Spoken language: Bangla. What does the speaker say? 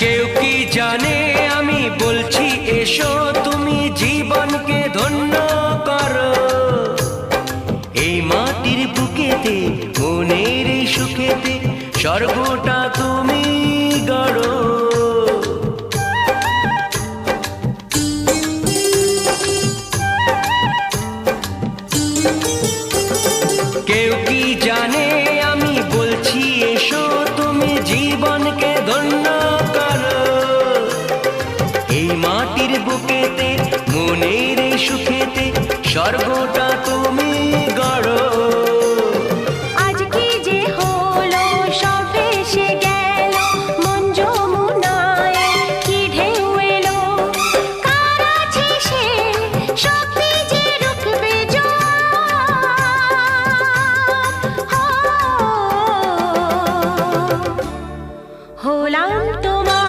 কেউ কি জানে আমি বলছি এসো তুমি জীবনকে ধন্য করো। এই মাটির বুকেতে মনের এই সুখেতে স্বর্গটা তুমি গড়ো। কেউ কি জানে আমি বলছি এসো তুমি জীবনকে ধন্য করো। এই মাটির বুকেতে মনের এই সুখেতে স্বর্গটা তুমি